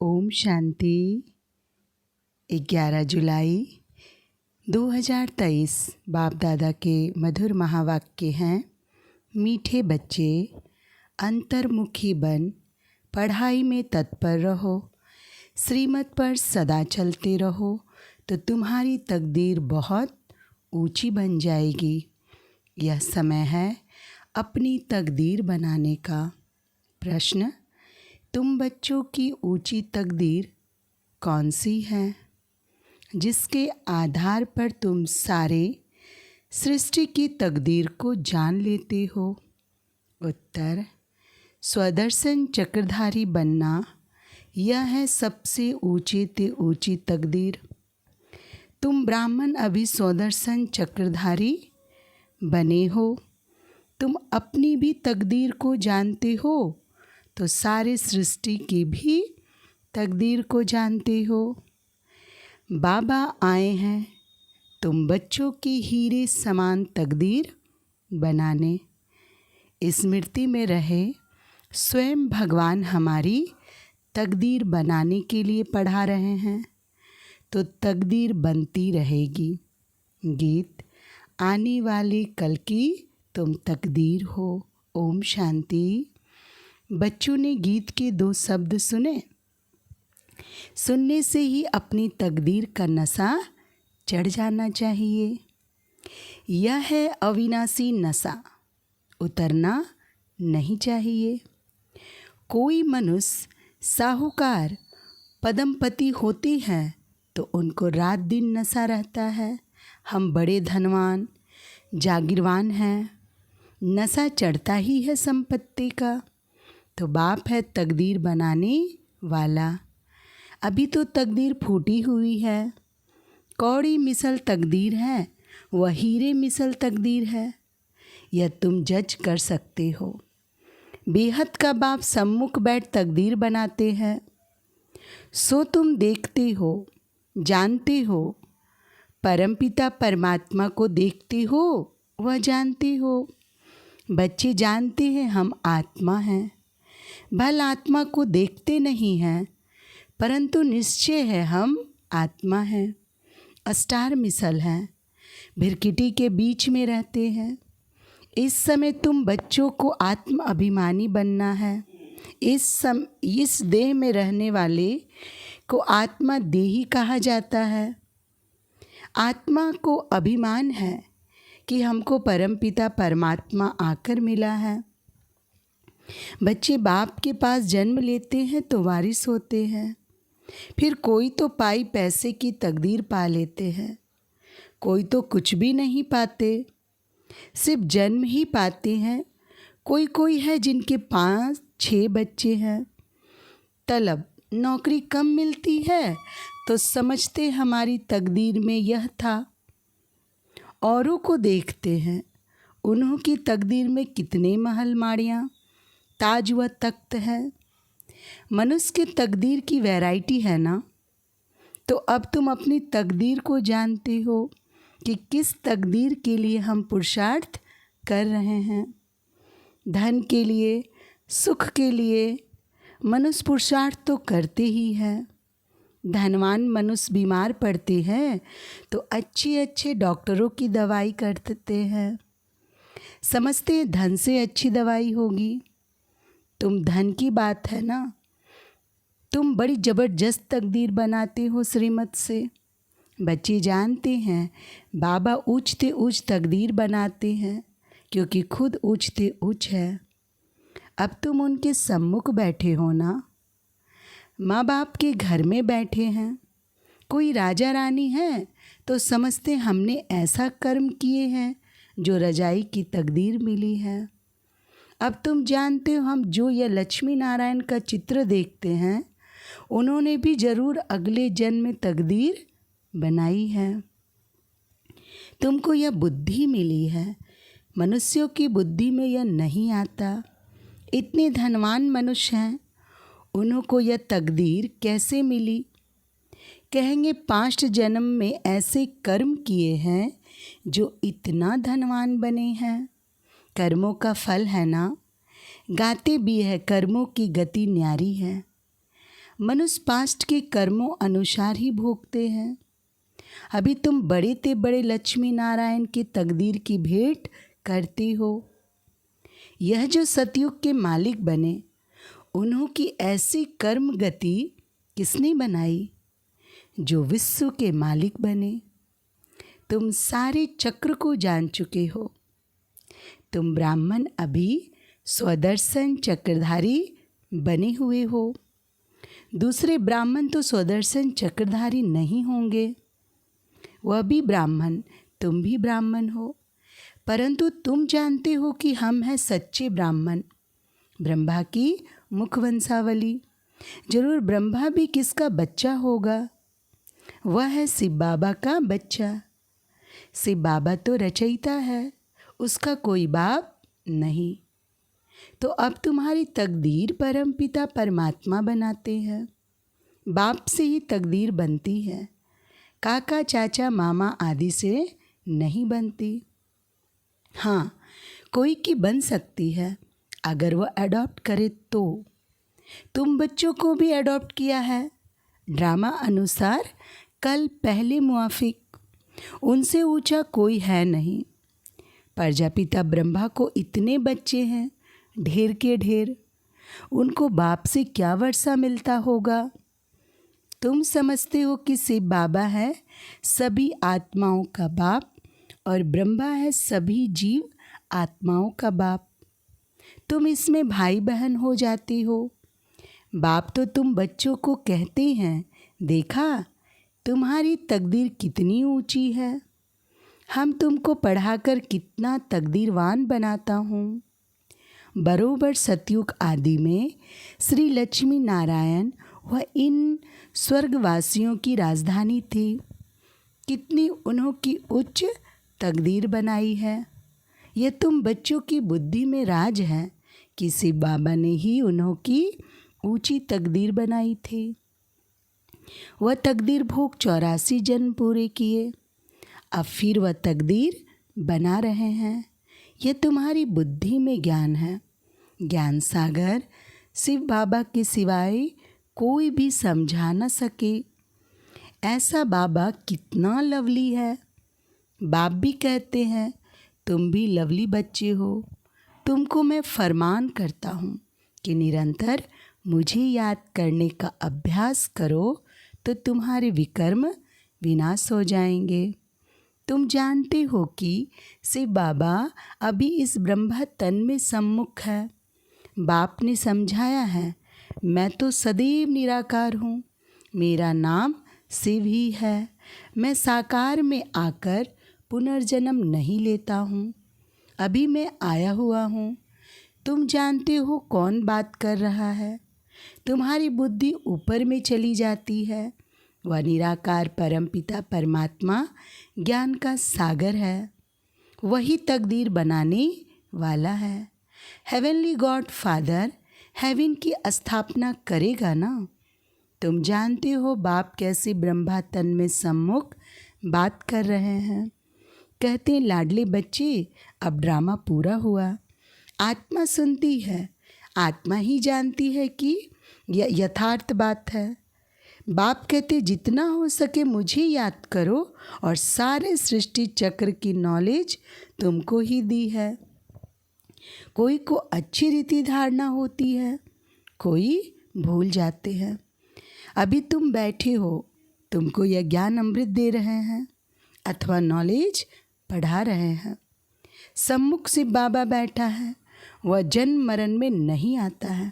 ओम शांति। 11 जुलाई 2023 बाप दादा के मधुर महावाक्य हैं। मीठे बच्चे, अंतर्मुखी बन पढ़ाई में तत्पर रहो, श्रीमत पर सदा चलते रहो तो तुम्हारी तकदीर बहुत ऊंची बन जाएगी। यह समय है अपनी तकदीर बनाने का। प्रश्न: तुम बच्चों की ऊंची तकदीर कौन सी है जिसके आधार पर तुम सारे सृष्टि की तकदीर को जान लेते हो? उत्तर: स्वदर्शन चक्रधारी बनना, यह है सबसे ऊंची ते ऊंची तकदीर। तुम ब्राह्मण अभी स्वदर्शन चक्रधारी बने हो। तुम अपनी भी तकदीर को जानते हो तो सारे सृष्टि की भी तकदीर को जानते हो। बाबा आए हैं तुम बच्चों की हीरे समान तकदीर बनाने। स्मृति में रहे स्वयं भगवान हमारी तकदीर बनाने के लिए पढ़ा रहे हैं तो तकदीर बनती रहेगी। गीत: आने वाले कल की तुम तकदीर हो। ओम शांति। बच्चों ने गीत के 2 शब्द सुने। सुनने से ही अपनी तकदीर का नशा चढ़ जाना चाहिए। यह है अविनाशी नशा, उतरना नहीं चाहिए। कोई मनुष्य साहूकार पदमपति होते हैं तो उनको रात दिन नशा रहता है, हम बड़े धनवान जागीरवान हैं। नशा चढ़ता ही है संपत्ति का। तो बाप है तकदीर बनाने वाला। अभी तो तकदीर फूटी हुई है। कौड़ी मिसल तकदीर है, वह हीरे मिसल तकदीर है। यह तुम जज कर सकते हो। बेहद का बाप सम्मुख बैठ तकदीर बनाते हैं, सो तुम देखते हो, जानते हो। परमपिता परमात्मा को देखते हो, वह जानते हो। बच्चे जानते हैं हम आत्मा हैं। भल आत्मा को देखते नहीं हैं परंतु निश्चय है हम आत्मा हैं। अस्टार मिसल हैं, भिरकिटी के बीच में रहते हैं। इस समय तुम बच्चों को आत्म अभिमानी बनना है। इस देह में रहने वाले को आत्मा देही कहा जाता है। आत्मा को अभिमान है कि हमको परमपिता परमात्मा आकर मिला है। बच्चे बाप के पास जन्म लेते हैं तो वारिस होते हैं। फिर कोई तो पाई पैसे की तकदीर पा लेते हैं, कोई तो कुछ भी नहीं पाते, सिर्फ जन्म ही पाते हैं। कोई कोई है जिनके 5-6 बच्चे हैं। तलब नौकरी कम मिलती है तो समझते हमारी तकदीर में यह था। औरों को देखते हैं, उन्हों की तकदीर में कितने महल माड़ियाँ ताज व तख्त है। मनुष्य की तकदीर की वैरायटी है ना। तो अब तुम अपनी तकदीर को जानते हो कि किस तकदीर के लिए हम पुरुषार्थ कर रहे हैं। धन के लिए, सुख के लिए मनुष्य पुरुषार्थ तो करते ही है। धनवान मनुष्य बीमार पड़ते हैं तो अच्छे अच्छे डॉक्टरों की दवाई करते हैं, समझते हैं धन से अच्छी दवाई होगी। तुम धन की बात है ना। तुम बड़ी ज़बरदस्त तकदीर बनाते हो श्रीमत से। बच्चे जानते हैं बाबा ऊंचते ऊंच तकदीर बनाते हैं क्योंकि खुद ऊंचते ऊंच है। अब तुम उनके सम्मुख बैठे हो ना। माँ बाप के घर में बैठे हैं। कोई राजा रानी है तो समझते हमने ऐसा कर्म किए हैं जो रजाई की तकदीर मिली है। अब तुम जानते हो हम जो यह लक्ष्मी नारायण का चित्र देखते हैं उन्होंने भी जरूर अगले जन्म में तकदीर बनाई है। तुमको यह बुद्धि मिली है, मनुष्यों की बुद्धि में यह नहीं आता। इतने धनवान मनुष्य हैं, उनको यह तकदीर कैसे मिली? कहेंगे 5 जन्म में ऐसे कर्म किए हैं जो इतना धनवान बने हैं। कर्मों का फल है ना। गाते भी है कर्मों की गति न्यारी है। मनुष्य पास्ट के कर्मों अनुसार ही भोगते हैं। अभी तुम बड़े ते बड़े लक्ष्मी नारायण की तकदीर की भेंट करते हो। यह जो सतयुग के मालिक बने, उन्हों की ऐसी कर्म गति किसने बनाई? जो विश्व के मालिक बने। तुम सारे चक्र को जान चुके हो। तुम ब्राह्मण अभी स्वदर्शन चक्रधारी बने हुए हो। दूसरे ब्राह्मण तो स्वदर्शन चक्रधारी नहीं होंगे। वह भी ब्राह्मण, तुम भी ब्राह्मण हो, परंतु तुम जानते हो कि हम हैं सच्चे ब्राह्मण, ब्रह्मा की मुखवंशावली। जरूर ब्रह्मा भी किसका बच्चा होगा? वह है शिव बाबा का बच्चा। शिव बाबा तो रचयिता है, उसका कोई बाप नहीं। तो अब तुम्हारी तकदीर परमपिता परमात्मा बनाते हैं। बाप से ही तकदीर बनती है, काका चाचा मामा आदि से नहीं बनती। हाँ, कोई की बन सकती है अगर वह अडॉप्ट करे तो। तुम बच्चों को भी अडॉप्ट किया है ड्रामा अनुसार, कल पहले मुआफिक। उनसे ऊंचा कोई है नहीं। प्रजापिता ब्रह्मा को इतने बच्चे हैं, ढेर के ढेर। उनको बाप से क्या वर्षा मिलता होगा? तुम समझते हो कि शिव बाबा है सभी आत्माओं का बाप और ब्रह्मा है सभी जीव आत्माओं का बाप। तुम इसमें भाई बहन हो जाती हो। बाप तो तुम बच्चों को कहते हैं, देखा तुम्हारी तकदीर कितनी ऊंची है, हम तुमको पढ़ाकर कितना तकदीरवान बनाता हूँ। बरोबर सतयुग आदि में श्री लक्ष्मी नारायण वह इन स्वर्गवासियों की राजधानी थी। कितनी उन्हों की उच्च तकदीर बनाई है। यह तुम बच्चों की बुद्धि में राज है कि शिव बाबा ने ही उन्हों की ऊंची तकदीर बनाई थी। वह तकदीर भोग 84 जन्म पूरे किए, अब फिर वह तकदीर बना रहे हैं। यह तुम्हारी बुद्धि में ज्ञान है। ज्ञान सागर शिव बाबा के सिवाय कोई भी समझा न सके। ऐसा बाबा कितना लवली है। बाप भी कहते हैं तुम भी लवली बच्चे हो। तुमको मैं फरमान करता हूँ कि निरंतर मुझे याद करने का अभ्यास करो तो तुम्हारे विकर्म विनाश हो जाएंगे। तुम जानते हो कि शिव बाबा अभी इस ब्रह्मा तन में सम्मुख है। बाप ने समझाया है, मैं तो सदैव निराकार हूँ, मेरा नाम शिव ही है। मैं साकार में आकर पुनर्जन्म नहीं लेता हूँ, अभी मैं आया हुआ हूँ। तुम जानते हो कौन बात कर रहा है। तुम्हारी बुद्धि ऊपर में चली जाती है। वह निराकार परमपिता परमात्मा ज्ञान का सागर है। वही तकदीर बनाने वाला है। हेवनली गॉड फादर हेवन की स्थापना करेगा ना। तुम जानते हो बाप कैसे ब्रह्मा तन में सम्मुख बात कर रहे हैं। कहते हैं लाडले बच्चे, अब ड्रामा पूरा हुआ। आत्मा सुनती है, आत्मा ही जानती है कि यह यथार्थ बात है। बाप कहते जितना हो सके मुझे याद करो और सारे सृष्टि चक्र की नॉलेज तुमको ही दी है। कोई को अच्छी रीति धारणा होती है, कोई भूल जाते हैं। अभी तुम बैठे हो, तुमको यह ज्ञान अमृत दे रहे हैं अथवा नॉलेज पढ़ा रहे हैं। सम्मुख से बाबा बैठा है, वह जन्म मरण में नहीं आता है।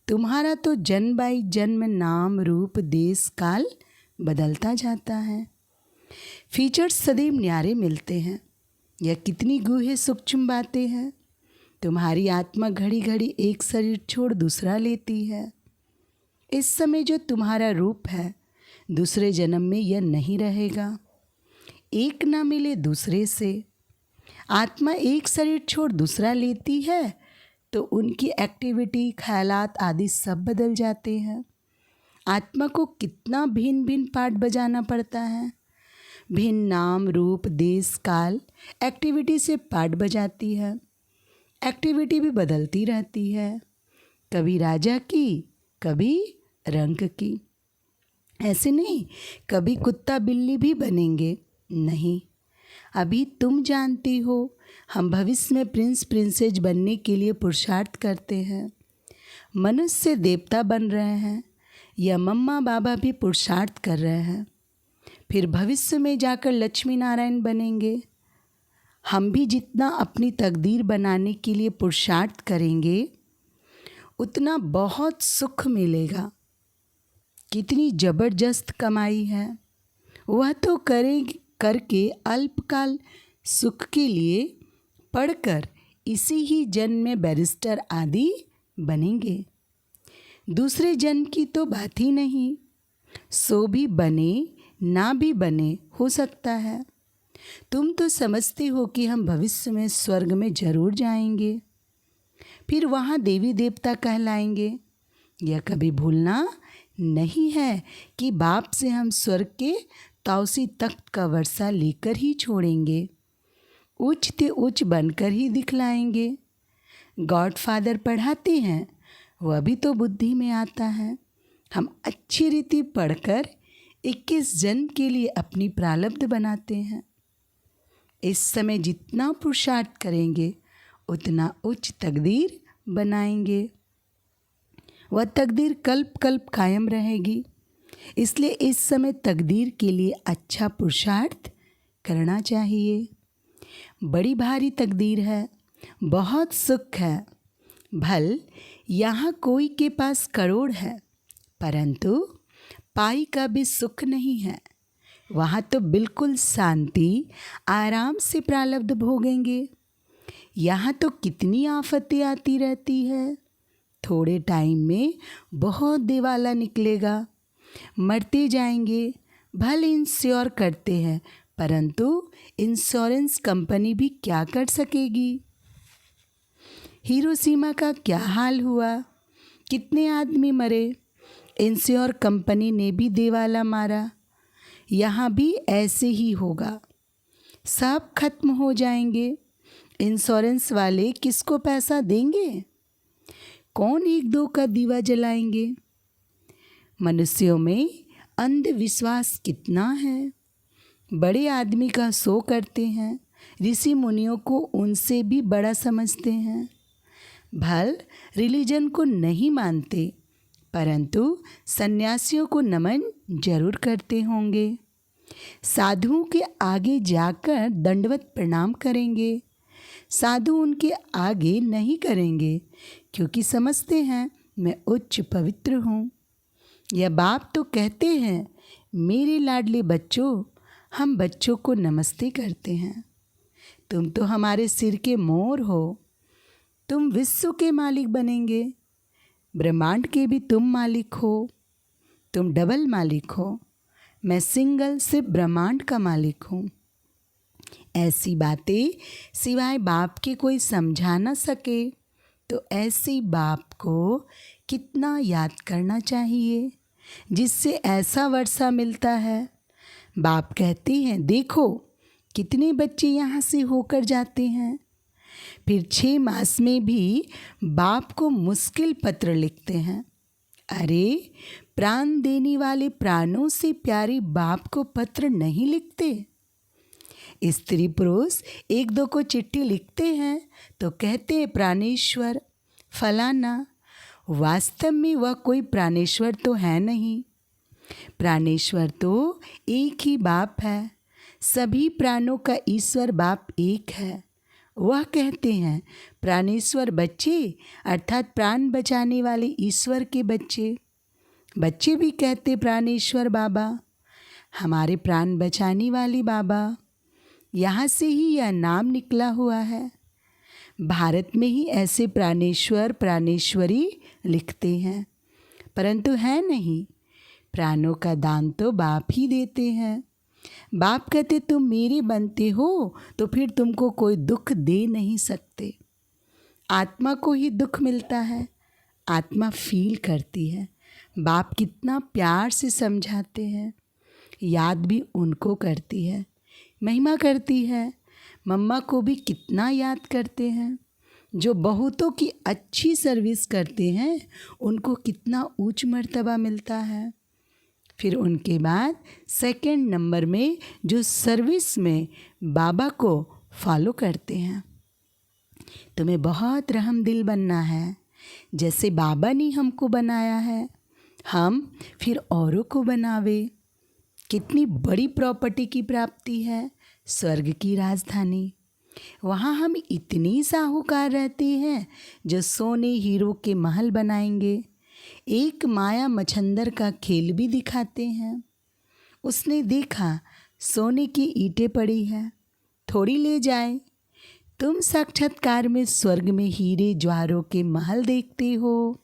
तुम्हारा तो जन्म बाई जन्म नाम रूप देश काल बदलता जाता है। फीचर्स सदैव न्यारे मिलते हैं। यह कितनी गूढ़ सूक्ष्म बातें हैं। तुम्हारी आत्मा घड़ी घड़ी एक शरीर छोड़ दूसरा लेती है। इस समय जो तुम्हारा रूप है, दूसरे जन्म में यह नहीं रहेगा। एक ना मिले दूसरे से। आत्मा एक शरीर छोड़ दूसरा लेती है तो उनकी एक्टिविटी, ख्यालात आदि सब बदल जाते हैं। आत्मा को कितना भिन्न भिन्न पाठ बजाना पड़ता है। भिन्न नाम रूप देश काल एक्टिविटी से पाठ बजाती है। एक्टिविटी भी बदलती रहती है, कभी राजा की, कभी रंग की। ऐसे नहीं कभी कुत्ता बिल्ली भी बनेंगे, नहीं। अभी तुम जानती हो हम भविष्य में प्रिंस प्रिंसेस बनने के लिए पुरुषार्थ करते हैं। मनुष्य देवता बन रहे हैं या मम्मा बाबा भी पुरुषार्थ कर रहे हैं। फिर भविष्य में जाकर लक्ष्मी नारायण बनेंगे। हम भी जितना अपनी तकदीर बनाने के लिए पुरुषार्थ करेंगे उतना बहुत सुख मिलेगा। कितनी ज़बरदस्त कमाई है, वह तो करके अल्पकाल सुख के लिए पढ़कर इसी ही जन्म में बैरिस्टर आदि बनेंगे। दूसरे जन्म की तो बात ही नहीं, सो भी बने ना भी बने हो सकता है। तुम तो समझते हो कि हम भविष्य में स्वर्ग में जरूर जाएंगे, फिर वहाँ देवी देवता कहलाएंगे। यह कभी भूलना नहीं है कि बाप से हम स्वर्ग के ताउसी तख्त का वर्षा लेकर ही छोड़ेंगे, उच्च ते उच्च बनकर ही दिखलाएंगे। गॉडफादर पढ़ाते हैं, वह भी तो बुद्धि में आता है। हम अच्छी रीति पढ़कर 21 जन्म के लिए अपनी प्रारब्ध बनाते हैं। इस समय जितना पुरुषार्थ करेंगे उतना उच्च तकदीर बनाएंगे। वह तकदीर कल्प कल्प कायम रहेगी। इसलिए इस समय तकदीर के लिए अच्छा पुरुषार्थ करना चाहिए। बड़ी भारी तकदीर है, बहुत सुख है। भल यहाँ कोई के पास करोड़ है परंतु पाई का भी सुख नहीं है। वहाँ तो बिल्कुल शांति आराम से प्रारब्ध भोगेंगे। यहाँ तो कितनी आफतें आती रहती है, थोड़े टाइम में बहुत दिवाला निकलेगा, मरते जाएंगे। भले इंश्योर करते हैं परंतु इंश्योरेंस कंपनी भी क्या कर सकेगी। हिरोशिमा का क्या हाल हुआ, कितने आदमी मरे, इंश्योर कंपनी ने भी दिवाला मारा। यहाँ भी ऐसे ही होगा, सब खत्म हो जाएंगे। इंश्योरेंस वाले किसको पैसा देंगे, कौन एक दो का दीवा जलाएंगे। मनुष्यों में अंधविश्वास कितना है। बड़े आदमी का सो करते हैं, ऋषि मुनियों को उनसे भी बड़ा समझते हैं। भल रिलीजन को नहीं मानते परंतु सन्यासियों को नमन जरूर करते होंगे। साधुओं के आगे जाकर दंडवत प्रणाम करेंगे, साधु उनके आगे नहीं करेंगे क्योंकि समझते हैं मैं उच्च पवित्र हूँ। यह बाप तो कहते हैं मेरे लाडले बच्चों, हम बच्चों को नमस्ते करते हैं। तुम तो हमारे सिर के मोर हो, तुम विश्व के मालिक बनेंगे, ब्रह्मांड के भी तुम मालिक हो। तुम डबल मालिक हो, मैं सिंगल सिर्फ ब्रह्मांड का मालिक हूँ। ऐसी बातें सिवाय बाप के कोई समझा न सके तो ऐसी बाप को कितना याद करना चाहिए जिससे ऐसा वर्षा मिलता है। बाप कहते हैं देखो कितने बच्चे यहाँ से होकर जाते हैं, फिर 6 मास में भी बाप को मुश्किल पत्र लिखते हैं। अरे प्राण देने वाले प्राणों से प्यारे बाप को पत्र नहीं लिखते। स्त्री पुरुष एक दो को चिट्ठी लिखते हैं तो कहते हैं प्राणेश्वर फलाना, वास्तव में वह कोई प्राणेश्वर तो है नहीं। प्राणेश्वर तो एक ही बाप है, सभी प्राणों का ईश्वर बाप एक है। वह कहते हैं प्राणेश्वर बच्चे अर्थात प्राण बचाने वाले ईश्वर के बच्चे। बच्चे भी कहते प्राणेश्वर बाबा, हमारे प्राण बचाने वाले बाबा। यहाँ से ही यह नाम निकला हुआ है। भारत में ही ऐसे प्राणेश्वर प्राणेश्वरी लिखते हैं परंतु है नहीं। प्राणों का दान तो बाप ही देते हैं। बाप कहते तुम मेरे बनते हो तो फिर तुमको कोई दुख दे नहीं सकते। आत्मा को ही दुख मिलता है, आत्मा फील करती है। बाप कितना प्यार से समझाते हैं, याद भी उनको करती है, महिमा करती है। मम्मा को भी कितना याद करते हैं। जो बहुतों की अच्छी सर्विस करते हैं उनको कितना उच्च मर्तबा मिलता है। फिर उनके बाद सेकंड नंबर में जो सर्विस में बाबा को फॉलो करते हैं। तुम्हें बहुत रहम दिल बनना है, जैसे बाबा ने हमको बनाया है हम फिर औरों को बनावे। कितनी बड़ी प्रॉपर्टी की प्राप्ति है, स्वर्ग की राजधानी। वहाँ हम इतनी साहूकार रहते हैं जो सोने हीरो के महल बनाएंगे। एक माया मच्छंदर का खेल भी दिखाते हैं। उसने देखा सोने की ईंटें पड़ी है, थोड़ी ले जाए। तुम साक्षात्कार में स्वर्ग में हीरे ज्वारों के महल देखते हो,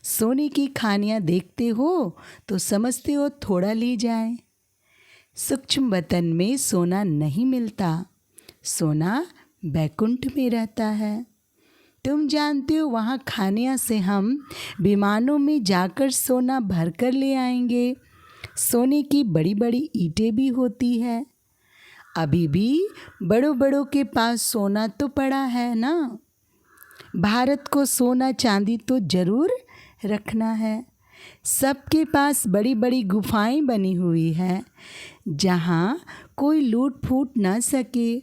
सोने की खानियाँ देखते हो तो समझते हो थोड़ा ले जाए। सूक्ष्म वतन में सोना नहीं मिलता, सोना बैकुंठ में रहता है। तुम जानते हो वहाँ खानिया से हम विमानों में जाकर सोना भर कर ले आएंगे। सोने की बड़ी बड़ी ईंटें भी होती है। अभी भी बड़ों बड़ों के पास सोना तो पड़ा है ना। भारत को सोना चांदी तो ज़रूर रखना है। सबके पास बड़ी बड़ी गुफाएं बनी हुई हैं जहाँ कोई लूट फूट ना सके,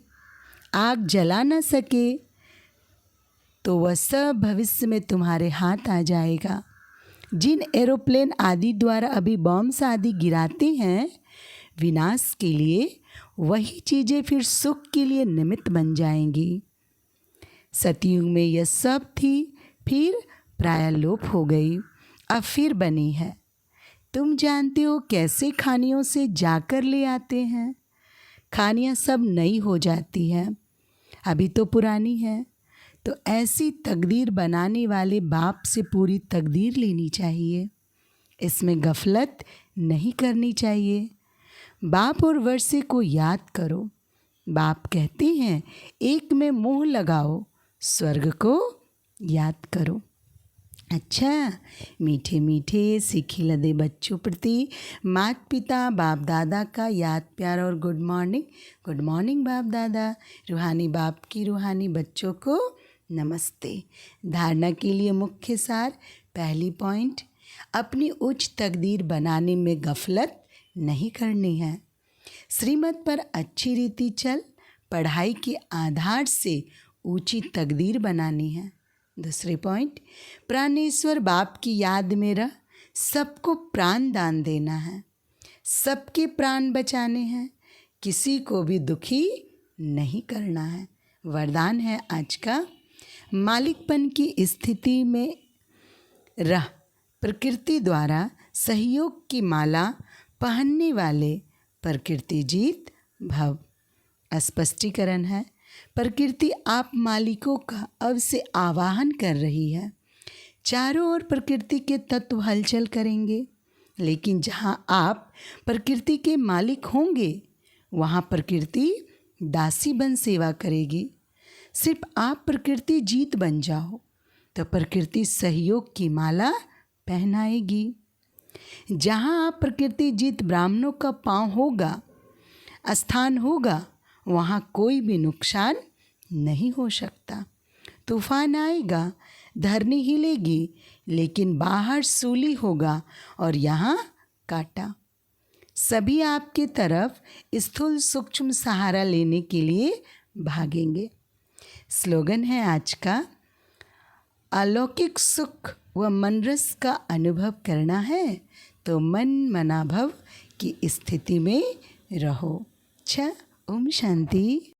आग जला ना सके, तो वह सब भविष्य में तुम्हारे हाथ आ जाएगा। जिन एरोप्लेन आदि द्वारा अभी बॉम्ब्स आदि गिराते हैं विनाश के लिए, वही चीज़ें फिर सुख के लिए निमित्त बन जाएंगी। सतयुग में यह सब थी, फिर प्राय लोप हो गई, अब फिर बनी है। तुम जानते हो कैसे खानियों से जाकर ले आते हैं। खानियाँ सब नई हो जाती है, अभी तो पुरानी है। तो ऐसी तकदीर बनाने वाले बाप से पूरी तकदीर लेनी चाहिए, इसमें गफलत नहीं करनी चाहिए। बाप और वर्षे को याद करो। बाप कहते हैं एक में मोह लगाओ, स्वर्ग को याद करो। अच्छा, मीठे मीठे सीखी लदे बच्चों प्रति माता पिता बाप दादा का याद प्यार और गुड मॉर्निंग। गुड मॉर्निंग बाप दादा। रूहानी बाप की रूहानी बच्चों को नमस्ते। धारणा के लिए मुख्य सार। पहली पॉइंट, अपनी उच्च तकदीर बनाने में गफलत नहीं करनी है। श्रीमत पर अच्छी रीति चल, पढ़ाई के आधार से ऊंची तकदीर बनानी है। दूसरे पॉइंट, प्राणेश्वर बाप की याद में रह, सबको प्राण दान देना है, सबके प्राण बचाने हैं, किसी को भी दुखी नहीं करना है। वरदान है आज का, मालिकपन की स्थिति में रह, प्रकृति द्वारा सहयोग की माला पहनने वाले प्रकृति जीत भव। स्पष्टीकरण है, प्रकृति आप मालिकों का अब से आवाहन कर रही है। चारों ओर प्रकृति के तत्व हलचल करेंगे, लेकिन जहाँ आप प्रकृति के मालिक होंगे वहाँ प्रकृति दासी बन सेवा करेगी। सिर्फ आप प्रकृति जीत बन जाओ तो प्रकृति सहयोग की माला पहनाएगी। जहाँ आप प्रकृति जीत ब्राह्मणों का पाँव होगा, स्थान होगा, वहाँ कोई भी नुकसान नहीं हो सकता। तूफान आएगा, धरनी हिलेगी, लेकिन बाहर सूली होगा और यहाँ कांटा। सभी आपके तरफ स्थूल सूक्ष्म सहारा लेने के लिए भागेंगे। स्लोगन है आज का, अलौकिक सुख व मनरस का अनुभव करना है तो मन मनाभव की स्थिति में रहो। अच्छा, ओम शांति।